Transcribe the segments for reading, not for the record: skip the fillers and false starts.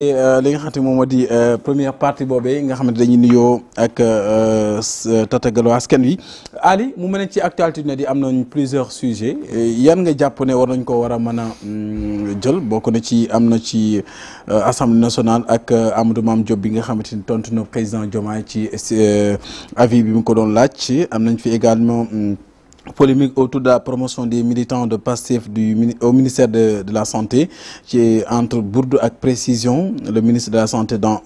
li nga xamante moom moo di première partie boobee nga xamante dañuy nuyoo ak tatagaloo askan wi Ali mu mel ne ci actualité ne di am nañ plusieurs sujets yan nga jàpp ne war nañ ko war a mën a jël bokk na ci am na ci assemblée nationale ak Amadou Mame Diop bi nga xamante ni tontu na président Diomaye ci avis bi mu ko doon laaj am nañ fi également polémique autour de la promotion des militants de Pastef au ministère de la santé ci entre Bourde ak précision le ministre de la santé dans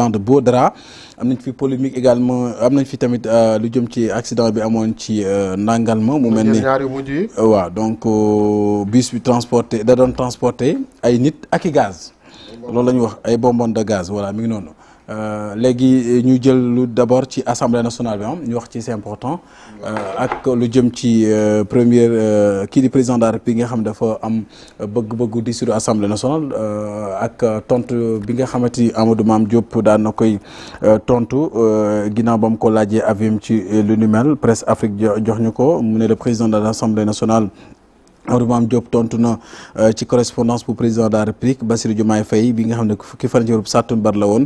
de beaux draps am nañ fi polémique également am nañ fi tamit lu jëm ci accident bi amoon ci Ndangalma mu mel ni waaw donc bus bi transporté da doon transporté ay nit ak i gaz loolu la ñuy wax ay bonbonnes de gaz voilà mi ngi noonu léegi ñu jël lu d'abord ci assemblée nationale bi ñu wax ci c'est important ak lu jëm ci première kii di président de la République nga xam dafa am bëgg-bëggu dissoudre assemblée nationale ak tontu bi nga xamante ni Amadou Mame Diop daan na koy tontu ginnaaw ba mu ko laajee avis ci lu ni mel Presse Afrique jox ñu ko mu ne le président de l'Assemblée nationale Amadou Mame Diop tontu na ci correspondance bu président de la République Bassirou Diomaye Faye bi nga xam ne fukki fan ci weeru sàttumbar la woon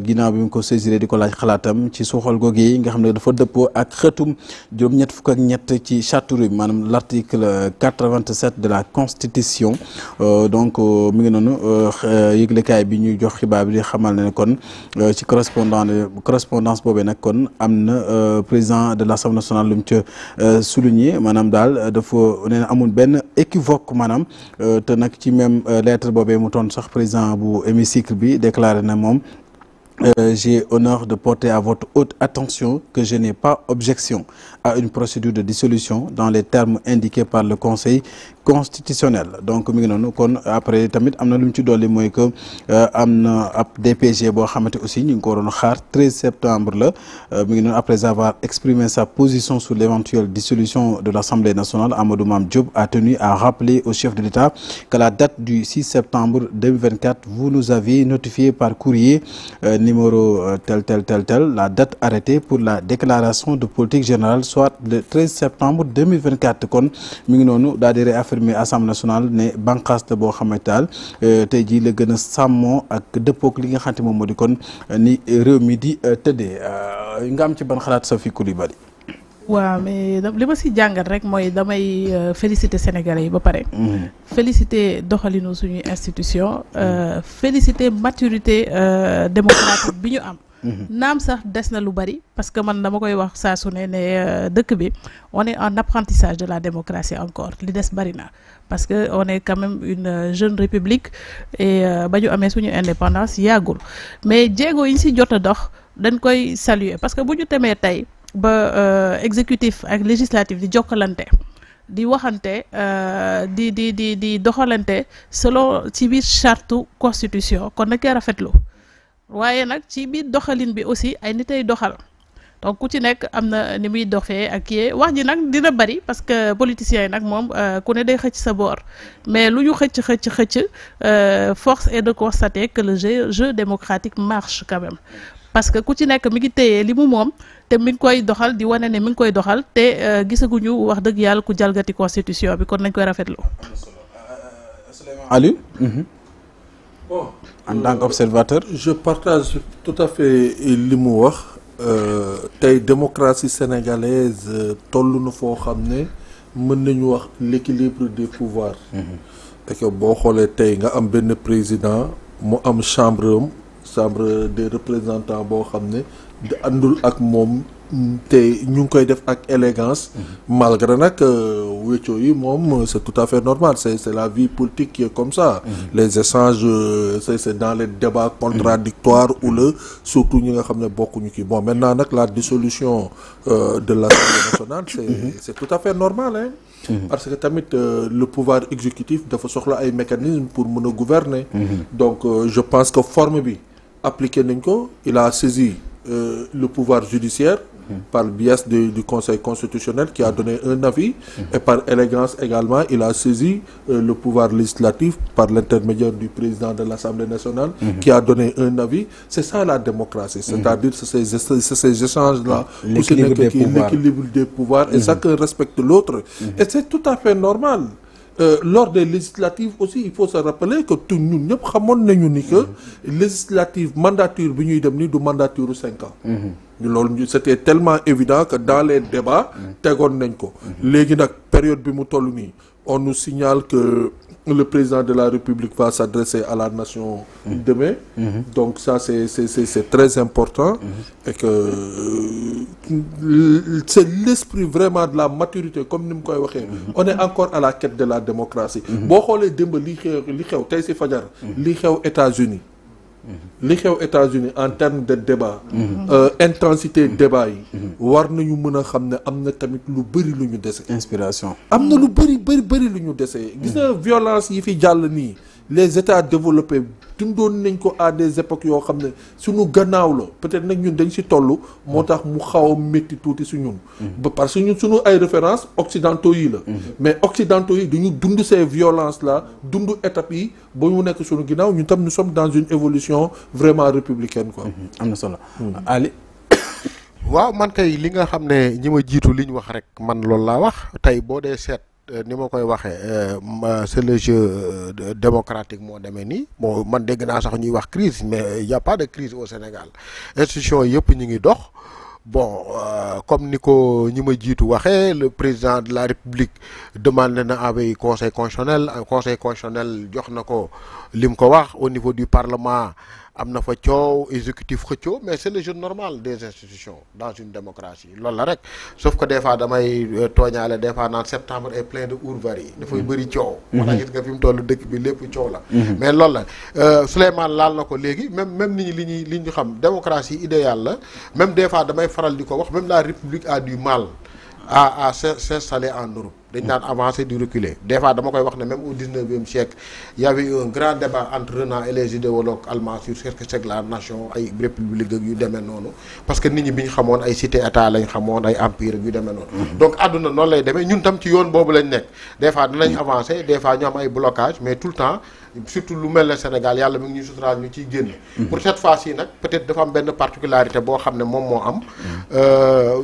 ginnaaw bi mu ko saisiré di ko laaj xalaatam ci suuxal googu yi nga xam ne dafa dëppoo ak xëtum juróom-ñett fukk ak ñett ci charte bi maanaam l'article 87 de la constitution donc mi ngi noonu yëglekaay bi ñuy jox xibaar bi di xamal ne kon ci correspondance boobee nag kon am na président de l'Assemblée nationale lu mu ca souligné maanaam daal dafa nee na amul benn équivoque maanaam te nag ci même lettre boobee mu toon sax président bu hémicycle bi déclaré na moom j'ai honneur de porter à votre haute attention que je n'ai pas objection à une procédure de dissolution dans les termes indiqués par le Conseil constitutionnel donc mi ngi noonu kon après tamit am na lu mu ci dolli mooy que am na ab DPG boo xamante aussi ñu ngi ko waroon xaar 13 septembre la mi ngi noonu après avoir exprimé sa position sur l'éventuelle dissolution de l'Assemblée nationale Amadou Mame Diop a tenu à rappeler au chef de l'État que la date du 6 septembre 2024 vous nous avez notifié par courrier numéro tel la date arrêtée pour la déclaration de politique générale soit le 13 septembre 2024 kon mi ngi noonu daal di réaffirmer Assemblée nationale ne bànqaas la boo xamante daal tey jii la gën a sàmmoo ak dëppook li nga xamante moom moo di kon ni réew mi di tëddee nga am ci ban xalaat Sophie Coulibaly. waaw mais li ma si jàngat rek mooy damay féliciter Sénégalais yi ba pare. féliciter doxalinu suñuy institution. féliciter maturité démocratique bi ñu am. naam sax des na lu bari parce que man dama koy wax saa su ne dëkk bi on est en apprentissage de la démocratie encore li des bari na parce que on est quand même une jeune république et ba ñu amee suñu indépendance yàggul mais jéego yi ñu si jot a dox dañ koy saluer parce que bu ñu temee tey ba exécutif ak législatif di jokkalante di waxante di doxalante selon ci biir charte constitution kon nag koy rafetlu waaye nag ci biir doxalin bi aussi ay nit ay doxal donc ku ci nekk am na ni muy doxee ak kii wax ji nag dina bari parce que politiciens yi nag moom ku ne day xëcc sa boor mais lu ñu xëcc force est de constater que le jeu démocratique marche quand même parce que ku ci nekk mi ngi téye li mu moom te mi ngi koy doxal di wane ne mi ngi koy doxal te gisaguñu wax dëgg yàlla ku jalgati constitution bi kon nañ koy rafetlu. Aliou. Bon, en tant qu'observateur. Je partage tout à fait li mu wax tey démocratie sénégalaise toll na foo xam ne mën nañu wax l'équilibre des pouvoirs. et que boo xoolee tey nga am benn président mu am chambre des représentants boo xam ne di àndul ak moom te ñu ngi koy def ak élégance malgré nag wéccoo yi moom c'est tout à fait normal c'est la vie politique qui est comme ça les échanges c'est dans les débats contradictoires ou surtout ñi nga xam ne bokkuñu kii bon maintenant nag la dissolution de l'Assemblée nationale c'est tout à fait normal hein parce que tamit le pouvoir exécutif dafa soxla ay mécanismes pour mën a gouverner donc je pense que forme bi appliqué nañ ko il a saisi le pouvoir judiciaire par le biais du Conseil constitutionnel qui a donné un avis et par élégance également il a saisi le pouvoir législatif par l'intermédiaire du président de l'Assemblée nationale qui a donné un avis. C'est ça la démocratie, c'est-à-dire c'est ces échanges-là l'équilibre des pouvoirs et chacun respecte l'autre et c'est tout à fait normal. lors des législatives aussi il faut se rappeler que tout ñun ñëpp xamoon nañu ni que législative mandature bi ñuy dem ni du mandature 5 ans. loolu c'était tellement évident que dans les débats tegoon nañ ko. léegi nag période bi mu toll nii on nous signale que le président de la République va s'adresser à la nation demain. Donc ça c'est très important. Et que c'est l'esprit vraiment de la maturité comme ni mu koy waxee. On est encore à la quête de la démocratie. boo xoolee démb li xew tey ci fajar. li xew États-Unis li xew États-Unis en termes de débat. intensité débat yi. war nañu mën a xam ne am na tamit lu bëri lu ñu dese. inspiration. am na lu bëri lu ñu dese. gis nga violence yi fi jàll nii les états développés dundoon nañ ko à des époques yoo xam ne suñu gannaaw la peut-être nag ñun dañ ci toll. moo tax mu xaw a métti tuuti ci ñun. ba parce que ñun suñu ay références occidentaux yi la. mais occidentaux yi dañu dund ces violences là dund étapes yi ba mu nekk suñu ginnaaw ñun tam nous sommes dans une évolution vraiment républicaine quoi. am na solo. Ali. waaw man kay li nga xam ne ñi ma jiitu li ñu wax rek man loolu laa wax tey boo dee seet ni ma koy waxee c'est le jeu démocratique moo demee nii bon man dégg naa sax ñuy wax crise mais y a pas de crise au Sénégal institution yëpp ñu ngi dox bon comme ni ko ñi ma jiitu waxee le président de la République demandé na avis conseil constitutionnel jox na ko lim ko wax au niveau du Parlement am na fa coow exécutif xëccoo mais c'est le jeu normal des institutions dans une démocratie loolu la rek sauf que des fois damay tooñaale des fois naan septembre est plein de ourvari dafay bëri coow wala gis nga fi mu toll dëkk bi lépp coow la mais loolu la Souleymane laal na ko léegi même nit ñi li ñu xam démocratie idéale la même des fois damay faral di ko wax même la République a du mal à s'installer en Europe dañ daan avancer di reculer des fois dama koy wax ne même au 19e siècle il y avait eu un grand débat entre Renan et les idéologues allemands sur ce que c'est que la nation ay république ak yu demee noonu parce que nit ñi bi ñu xamoon ay cité état lañ xamoon ay empire ak yu demee noonu donc àdduna noonu lay demee ñun tam ci yoon boobu lañ nekk des fois dinañ avancer des fois ñu am ay blocage mais tout le temps surtout lu mel ne Sénégal yàlla mi ngi ñuy suturaal ñu ciy génn pour cette fois-ci nag peut-être dafa am benn particularité boo xam ne moom moo am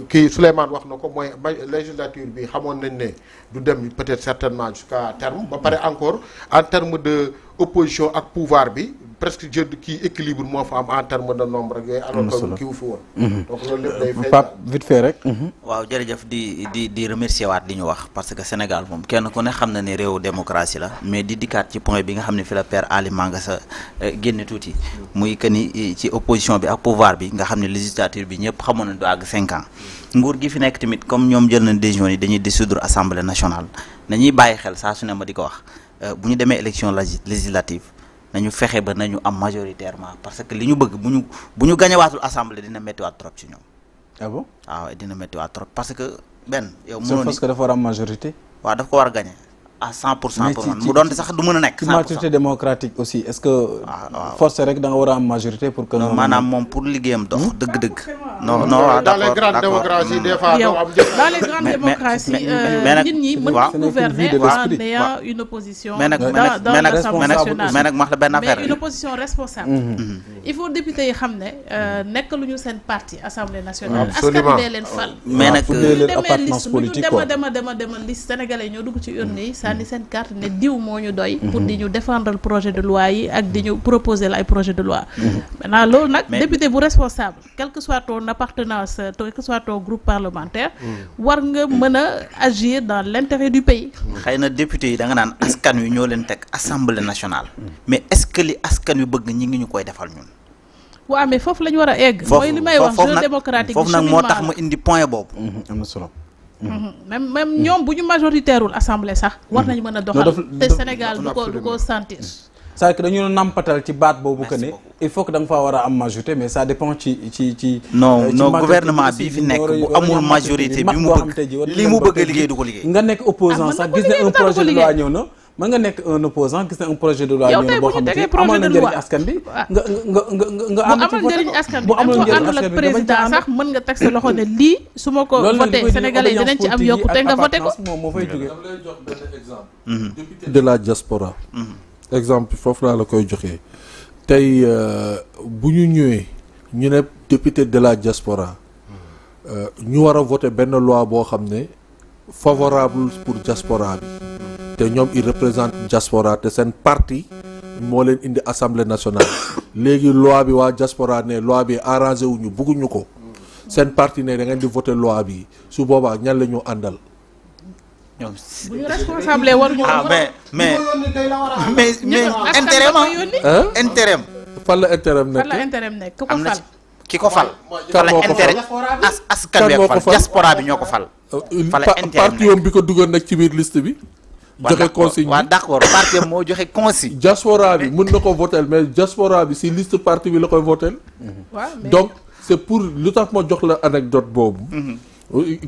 kii Souleymane wax na ko mooy législature bi xamoon nañ ne du dem peut-être certainement jusqu'à terme ba pare encore en termes de opposition ak pouvoir bi presque jeu kii équilibre moo fa am en termes de nombre ak yooyu alors que kii wu fi woon donc loolu lépp day feeñ Pape vite fait rek waaw jërëjëf di remercier waat li ñu wax parce que Sénégal moom kenn ku ne xam na ne réewu démocratie la mais di dikkaat ci point bi nga xam ne fi la père Ali Mangassa génne tuuti muy que ni ci opposition bi ak pouvoir bi nga xam ne législature bi ñëpp xamoon na du àgg 5 ans nguur gi fi nekk tamit comme ñoom jël nañ décision yi dañuy dissoudre assemblée nationale nañuy bàyyi xel saa su ne ma di ko wax bu ñu demee élection législative nañu fexe ba nañu am majoritairement parce que li ñu bëgg bu ñu gañewaatul assemblée dina méttiwaat trop ci ñoom. ah bon waaw dina méttiwaat trop parce que benn yow c'est parce que dafa war a am majorité. waaw daf ko war a gañe à 100% pour man mu doonte sax du mën a nekk. 100% majorité démocratique aussi est-ce que. force rek da nga war a am majorité pour que. maanaam moom pour liggéeyam dox dëgg-dëgg. non waaw dans les grandes démocraties des fois doo am dans les grandes démocraties nit ñi mën na gouverner en ayant une opposition dans l'Assemblée nationale mais nag ma wax la benn affaire mais une opposition responsable il faut député yi xam ne nekk lu ñu seen parti Assemblée nationale askan bee leen fal mais nag ñu demee liste lu ñu dema liste sénégalais ñoo dugg ci urne yi sànni seen carte ne diw moo ñu doy pour di ñu défendre le projet de loi yi ak di ñu proposer la ay projet de loi maintenant loolu nag député bu responsable quel que soit ton appartenance quel que soit ton groupe parlementaire war nga mën a agir dans l'intérêt du pays. xëy na député yi da nga naan askan wi ñoo leen teg assemblée nationale mais est-ce que li askan wi bëgg ñi ngi ñu koy defal ñun. waaw mais foofu la ñu war a egg. mooy li may wax jeu démocratique foofu nag moo tax ma indi point boobu. am na solo. même ñoom bu ñu majoritairul assemblée sax. war nañu mën a doxal te Sénégal du ko sentir. c'est-à-dire que dañu nampatal ci baat boobu que ne il faut que da nga faa war a am majorité mais ça dépend ci non gouvernement bi fi nekk bu amul majorité bi mu bëgg li mu bëgg a liggéey du ko liggéey. nga nekk opposant sax gis ne un projet de loi ñëw na mën nga nekk un opposant gis ne un projet de loi ñëw na boo xam ne amal na njëriñ askan bi nga ànd ci bu amal njëriñ askan bi même ko àndul ak président sax mën nga teg sa loxo ne lii su ma ko voté sénégalais yi dinañ ci am yokkute nga voté ko moo fay jógee. dama lay jox benn exemple député de la diaspora exemple foofu laa la koy joxee tey bu ñu ñëwee ñu ne député de la diaspora ñu war a voter benn loi boo xam ne favorable pour diaspora bi te ñoom ils représentent diaspora te seen parti moo leen indi assemblée nationale léegi loi bi waa diaspora ne loi bi arrangé wuñu bëgguñu ko seen parti ne da ngeen di voter loi bi su boobaa ñan la ñu àndal. ñoom bu ñu responsable waruñu mais intérêt intérêt fan la intérêt nekk. fan la intérêt nekk ku ko fal. ki ko fal. kan moo ko fal askan wi ko fal diaspora bi ñoo ko fal. parti yoom bi ko dugal nag ci biir liste bi. joxe consigne waaw d'accord parti moo joxe consigne. diaspora bi mën na ko votel mais diaspora bi si liste parti bi la koy votel donc c'est pour lu tax ma jox la anecdote boobu.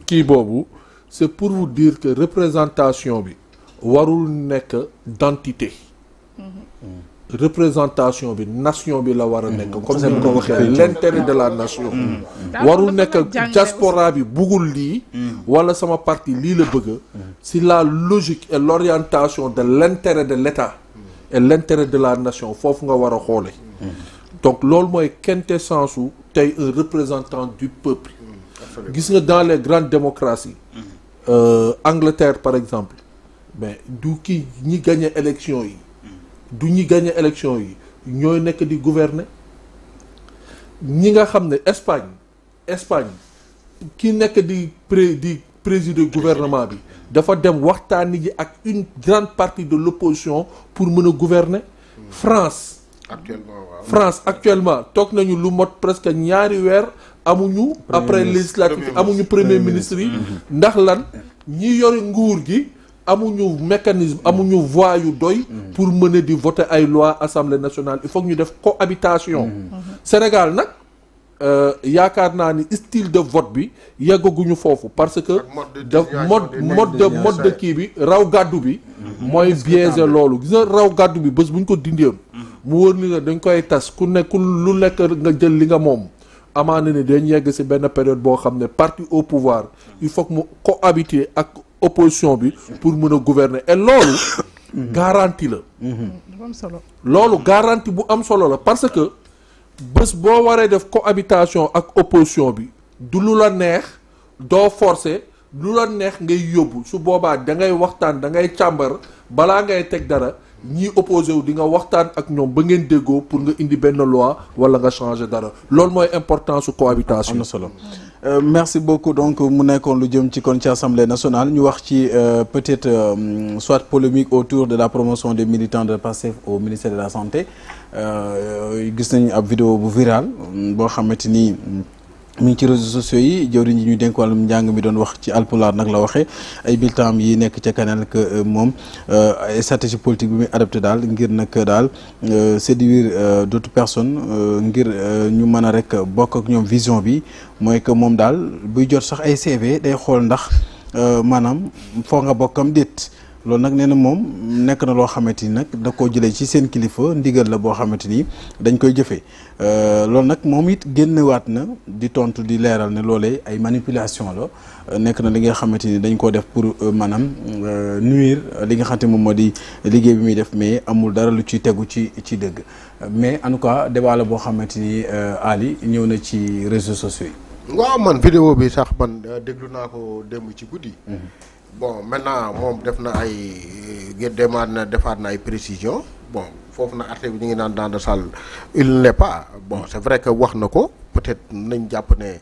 kii boobu c'est pour vous dire que représentation bi warul nekk d'entité. représentation bi nation bi la war a nekk comme ni ko waxee l'intérêt de la nation warul nekk diaspora bi buggul lii wala sama parti lii la bëgg si la logique et l'orientation de l'intérêt de l'État et l'intérêt de la nation foofu nga war a xoole donc loolu mooy quintessence su tey un représentant du peuple gis nga dans les grandes démocraties Angleterre par exemple mais du kii ñi gagné élection yi du ñi gagné élection yi ñooy nekk di gouverner ñi nga xam ne Espagne ki nekk di présider gouvernement bi dafa dem waxtaani ji ak une grande partie de l'opposition pour mën a gouverner. France actuellement toog nañu lu mot presque ñaari weer amuñu après législative amuñu premier ministre yi ndax lan ñi yore nguur gi amuñu mécanisme amuñu voix yu doy pour mener di voter ay loi assemblée nationale il faut que ñu def cohabitation Sénégal nag yaakaar naa ni style de vote bi yeggaguñu foofu parce que mode de kii bi raw gàddu bi mooy biaisé loolu gis nga raw gàddu bi bés bu ñu ko dindeem mu wër ni nga dañ koy tas ku nekk lu nekk nga jël li nga moom amaana ne dañ yegg ci benn période boo xam ne parti au pouvoir il faut que mu cohabiter ak opposition bi pour mën a gouverner et loolu garantie la loolu garantie bu am solo la parce que bés boo waree def cohabitation ak opposition bi du lu la neex doo forcer lu la neex ngay yóbbu su boobaa da ngay waxtaan da ngay càmbar balaa ngay teg dara ñii opposé wu di nga waxtaan ak ñoom ba ngeen déggoo pour nga indi benn loi wala nga changer dara loolu mooy importance su cohabitation. am na solo merci beaucoup donc mu nekkoon lu jëm ci kon ci assemblée nationale ñu wax ci peut-être soit polémique autour de la promotion des militants de Pastef au ministère de la santé gis nañu ab vidéo bu viral boo xamante ni. mi ngi ci réseaux sociaux yi jëwriñ yi ñu dénk wàllum njàng mi doon wax ci alpulaar nag la waxee ay bulletins yi nekk ca kanal que moom ay stratégie politique bi muy adopté daal ngir nag daal séduire d'autres personnes ngir ñu mën a rek bokk ak ñoom vision bi mooy que moom daal buy jot sax ay CV day xool ndax maanaam foo nga bokkam déet loolu nag nee na moom nekk na loo xamante ni nag da koo jëlee ci seen kilifa ndigal la boo xamante ni dañ koy jëfee loolu nag moom it génnewaat na di tontu di leeral ne loolee ay manipulation la nekk na li nga xamante ni dañ koo def pour maanaam nuire li nga xamante moom moo di liggéey bi muy def mais amul dara lu ciy tegu ci dëgg mais en tout cas débat la boo xamante ni Ali ñëw na ci réseaux sociaux yi. waaw man vidéo bi sax man déglu naa ko démb ci guddi. bon maintenant moom def na ay defaat na ay précision bon foofu na article bi ñu ngi naan dans la salle il n'est pas bon c'est vrai que wax na ko peut-être nañ jàpp ne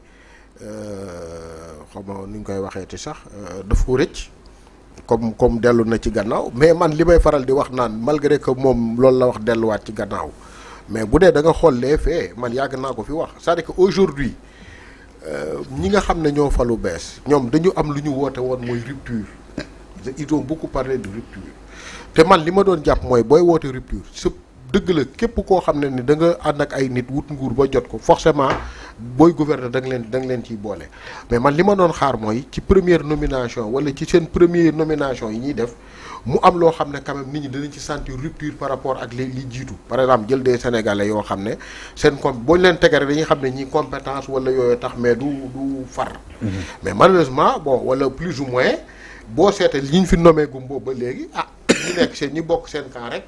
xaw ma nu ñu koy waxee ti sax daf ko rëcc comme dellu na ci gannaaw mais man li may faral di wax naan malgré que moom loolu la wax delluwaat ci gannaaw mais bu dee da nga xool les faits man yàgg naa ko fi wax c'est-à-dire que aujourd'hui ñi nga xam ne ñoo falu bees ñoom dañu am lu ñu woote woon mooy rupture ils ont beaucoup parlé de rupture te man li ma doon jàpp mooy booy woote rupture sa dëgg la képp koo xam ne ni da nga ànd ak ay nit wut nguur ba jot ko forcément booy gouverner da nga leen ciy boole mais man li ma doon xaar mooy ci première nomination wala ci seen première nomination yi ñuy def mu am loo xam ne quand même nit ñi danañ ci sentir rupture par rapport ak li jiitu par exemple jël des sénégalais yoo xam ne seen boo ñu leen tegare dañuy xam ne ñi compétence wala yooyu tax mais du far mais malheureusement bon wala plus ou moins boo seetee li ñu fi nommé gum boobu ba léegi ñi nekk seen ñi bokk seen camp rek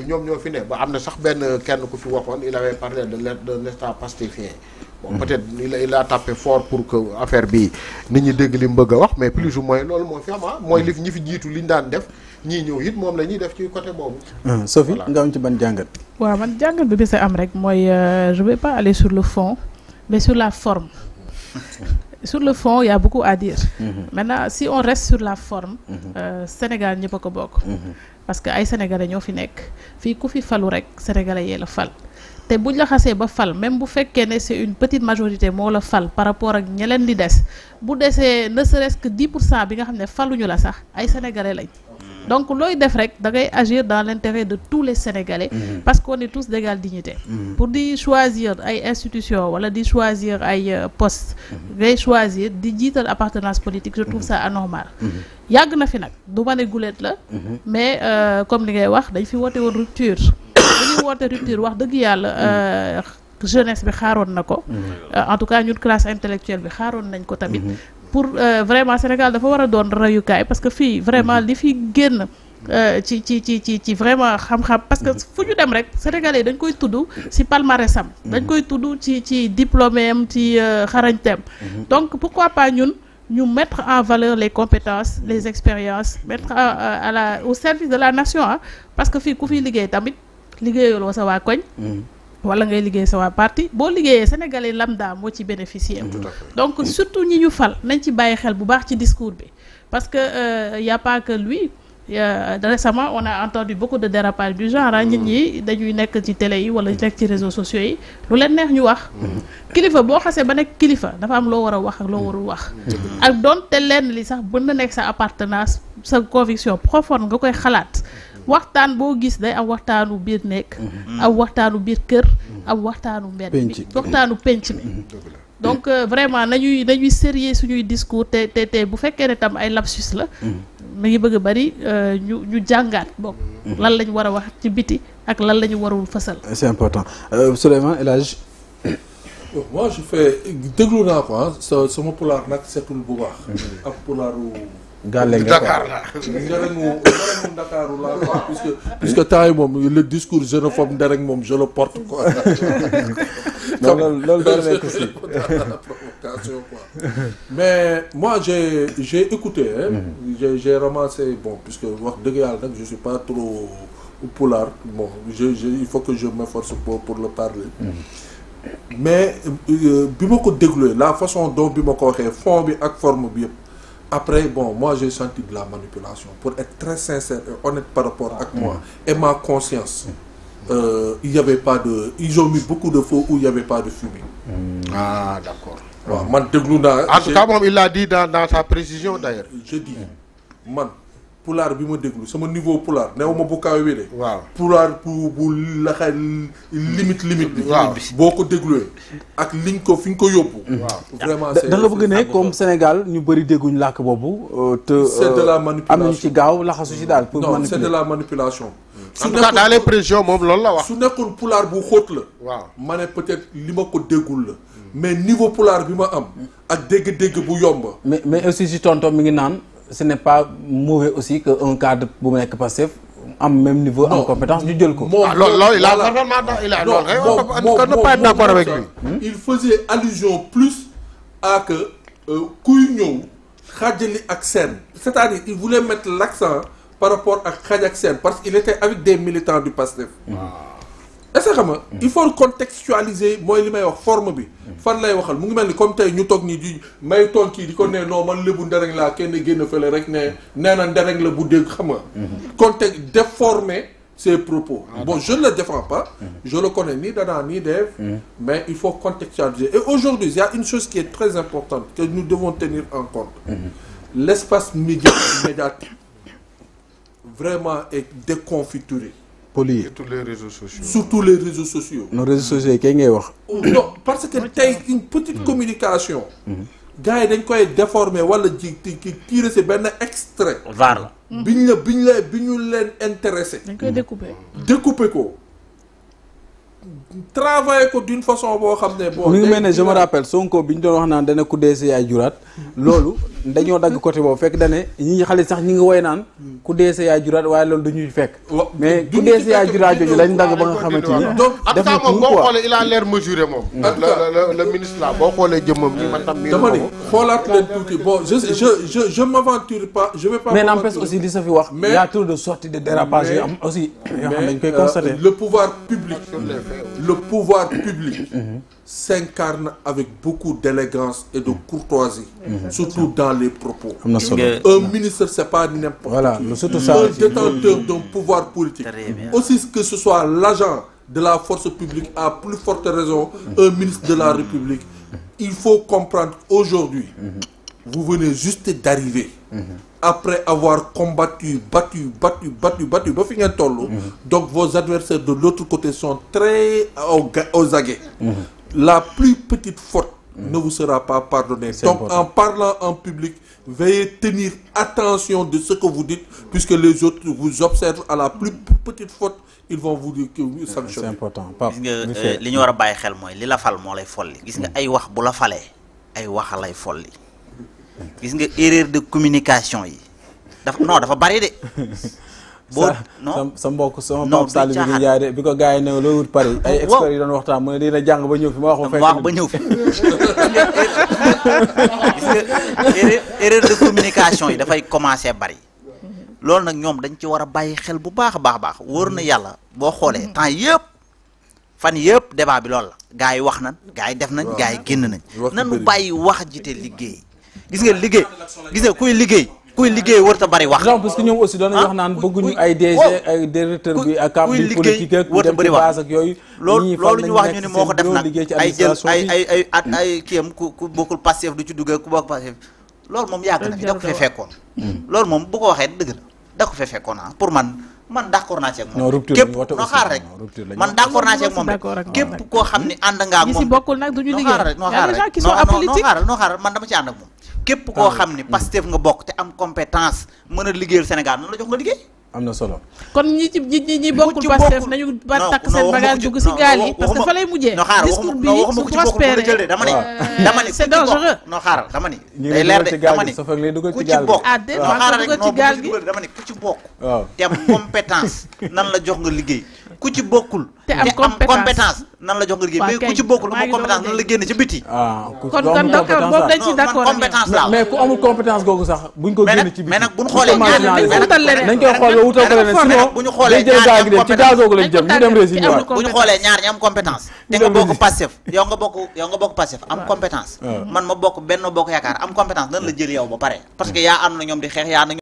ñoom ñoo fi ne ba am na sax benn kenn ku fi waxoon il avait parlé de l'état pastéfien bon peut-être il a tapé fort pour que affaire bi nit ñi dégg li mu bëgg a wax mais plus ou moins loolu moo fi am mooy li ñi fi jiitu li ñu daan def ñii ñëw it moom la ñuy def ci côté boobu. Sophie nga am ci ban jàngat. waaw man jàngat bi sa am rek mooy je vais pas aller sur le fond mais sur la forme. Sur le fond, il y a beaucoup à dire. Maintenant, si on reste sur la forme, Sénégal ñëpp a ko bokk. Parce que ay sénégalais ñoo fi nekk fii ku fi falu rek sénégalais yee la fal. te buñ la xasee ba fal même bu fekkee ne c'est une petite majorité moo la fal par rapport ak ñeleen di des bu desee ne serait-ce que 10% bi nga xam ne faluñu la sax ay sénégalais lañ. donc looy def rek da ngay agir dans l'intérêt de tous les Sénégalais parce qu'on est tous d'égale dignité pour di choisir ay institutions wala di choisir ay postes ngay choisir di jiital appartenance politique je trouve ça anormal yàgg na fi nag du ma ne guléet la mais comme li ngay wax dañ fi woote woon rupture bu ñuy woote rupture wax dëgg yàlla jeunesse bi xaaroon na ko en tout cas ñun classe intellectuelle bi xaaroon nañ ko tamit pour vraiment Sénégal dafa war a doon rayukaay parce que fii vraiment li fi génn ci vraiment xam-xam parce que fu ñu dem rek sénégalais dañ koy tudd ci palmarèsam dañ koy tudd ci diplômé am ci xarañteem donc pourquoi pas ñun ñu mettre en valeur les compétences les expériences mettre au service de la nation parce que fii ku fi liggéey tamit liggéeyaloo sa waa koñ wala ngay liggéey sa waa parti boo liggéeyee sénégalais lambda moo ci bénéficier donc surtout ñi ñu fal nañ ci bàyyi xel bu baax ci discours bi parce que y a pas que lui récemment on a entendu beaucoup de dérapage du genre nit ñi dañuy nekk ci télé yi wala nekk ci réseaux sociaux yi lu leen neex ñu wax kilifa boo xasee ba nekk kilifa dafa am loo war a wax ak loo warul wax ak doon te lenn li sax mën na nekk sa appartenance sa conviction profonde nga koy xalaat waxtaan boo gis day am waxtaanu biir nekk am waxtaanu biir kër am waxtaanu mbedd bi waxtaanu penc mi donc vraiment nañuy sérieux suñuy discours te bu fekkee ne tam ay lapsus la mi ngi bëgg a bari ñu jàngaat bokk lan lañ war a wax ci biti ak lan la ñu warul fësal c'est important Souleymane El Hadj moi je fais déglu naa ko sama pulaar nag setul bu baax ak pulaaru Gàlle Dakar la ndereng Ndakaaru laa puisque temps yi moom le discours xénophobe ndereng moom je le porte quoi loolu dara nekk aussi la provocation quoi mais moi j'ai écouté j'ai ramassé bon puisque wax dëgg yàlla nag je suis pas trop pulaar bon il faut que je m'efforce pour le parler mais bi ma ko dégluwee la façon dont bi ma ko waxee fond bi ak forme bi yëpp après bon moi j'ai senti de la manipulation pour être très sincère et honnête par rapport ak moi et ma conscience il y avait pas de ils ont mis beaucoup de feu où il y avait pas de fumée ah d'accord waaw man déglu naa en tout cas moom il l'a dit dans sa précision d'ailleurs je dis man pulaar bi ma déglu sama niveau pulaar neew ma bu kawe bi de waaw pulaar bu laxa limite bi waaw boo ko dégluwee ak liñ ko fi ñu ko yóbbu waaw vraiment da nga bëgg ne comme Sénégal ñu bëri dégguñ làkk boobu te c'est de la manipulation am nañu ci gaaw laxasu ci daal pour non c'est de la manipulation en tout cas dans les précisions moom loolu la wax su nekkoon pulaar bu xóot la waaw ma ne peut-être li ma ko déggul la mais niveau pulaar bi ma am ak dégg-dégg bu yomb mais aussi si tonton mi ngi naan ce n'est pas mauvais aussi que un cadre bu nekk Pastef am même niveau en compétence ñu jël ko loolu il a normalement il a loolu ne pas être d'accord avec lui il faisait allusion plus à que kuy ñëw xaajali ak seen c'est-à-dire il voulait mettre l'accent par rapport ak xaaj ak seen parce qu'il était avec des militants du Pastef est-ce que xam nga il faut contextualiser mooy li may wax forme bi fan lay waxal mu ngi mel ni comme tey ñu toog nii di may toon kii di ko ne non man lébu ndereng laa kenn génn fële rek ne nee na ndereng la bu dégg xam nga contexte déformer ses propos bon je ne le défends pas je le connais ni d'Adam ni d'Ève mais il faut contextualiser et aujourd'hui il y a une chose qui est très importante que nous devons tenir en compte l'espace médiatique vraiment est déconfituré surtout les réseaux sociaux nos réseaux sociaux yi kay ngay wax non parce que tey une petite communication gars yi dañ koy déformer wala ji tirer ci benn extrait vaar la bi ñu leen intéressé dañ koy découper ko travailler ko d'une façon boo xam ne bon mu ngi mel ne je me rappelle Sonko bi ñu doon wax naan dana ku dee si ay juraat loolu dañoo dagg côté boobu fekk dane ñi xale sax ñi ngi woy naan ku dee sa yaay juraat waaye loolu dañuy fekk mais ku dee sa yaay juraat jooju lañ dagg ba nga xamante ni donc en tout cas moom boo xoolee il a l'air mesuré moom le ministre là boo xoolee jëmmam ni man tam dama ne xoolaat leen tuuti bon je m'aventure pas je vais pas mais n'empêche aussi li sa fi wax il y a trop de sorties de dérapage yi am aussi yoo xam dañ koy constater le pouvoir public s'incarne avec beaucoup d'élégance et de courtoisie surtout dans les propos un ministre c'est pas n'importe voilà qui surtout ça un détenteur d'un pouvoir politique aussi que ce soit l'agent de la force publique à plus forte raison un ministre de la République il faut comprendre aujourd'hui vous venez juste d'arriver après avoir combattu battu ba fi ngeen toll donc vos adversaires de l'autre côté sont très aux aguets la plus petite faute ne vous sera pas pardonnée donc important. En parlant en public veuillez tenir attention de ce que vous dites puisque les autres vous observent à la plus petite faute ils vont vous dire que vous sanctionnez. C'est important. gis nga li ñu war a bàyyi xel mooy li la fal moo lay folli gis nga ay wax bu la falee ay wax lay folli gis nga erreur de communication yi dafa bari de. boo non sa mbokk sama Pape Sall bi di jaay de bi ko gars yi ne loolu wut Paris ay experts yi doon waxtaan mu ne dina jàng ba ñëw fi ma wax ba ñëw fi gis nga erreur de communication yi dafay commencer bari loolu nag ñoom dañ ci war a bàyyi xel bu baax a baax wóor na yàlla boo xoolee temps yëpp fan yëpp débat bi loolu la gars yi wax nañ gars yi def nañ gars yi génn nañ nanu bàyyi wax jite liggéey gis nga kuy liggéey warut a bari wax. parce que ñoom aussi doon nañu wax naan bëgguñu ay DG ay directeur bi ak am bi politique ak dem ci base ak yooyu. loolu ñu wax ñu ni moo ko def nag ay jël ay kiyam ku bokkul Pastef du ci duggee ku bokk Pastef loolu moom yàgg na fi da ko fee fekkoon. loolu moom bu ko waxee dëgg la da ko fee fekkoon pour man d'accord naa ci ak moom. non rupture képp noo xaar rek man d'accord naa ci ak moom képp koo xam ni ànd nga ak moom. ñi si bokkul nag duñu liggéey. noo xaaral man dama ci ànd ak moom. képp koo xam ni Pastef nga bokk te am compétence mën a liggéeyal Sénégal nan la jox nga liggéey. am na solo. kon ñi bokkul Pastef nañu ba takk seen bagage dugg si gaal yi parce que fa lay mujjee. discours bi su prospéré dama ni c'est dangereux. noo xaaral dama ni. day leer de dama ni ku ci bokk. noo xaaral rek noo bokk ci dama ni ku ci bokk. te am compétence nan la jox nga liggéey. ku ci bokkul. te am compétence nan la jox nga liggéey mais ku ci bokkul amoo compétence nan la génne ci biti. kon donc boobu dañ ci d'accord compétence la mais ku amul compétence googu sax buñ ko génne ci biti. mais nag buñ xoolee nañ koy xool wutal ko leneen sinon bu ñu xoolee ñaar ñi am ci gaz googu lañ jëm ñu dem rési ñëwaat bu ñu xoolee ñaar ñi am compétence te nga bokk Pastef yow nga bokk Pastef am compétence man ma bokk Benno Bokk Yaakaar am compétence nan la jël yow ba pare parce que yaa ànd na ñoom di xeex yaa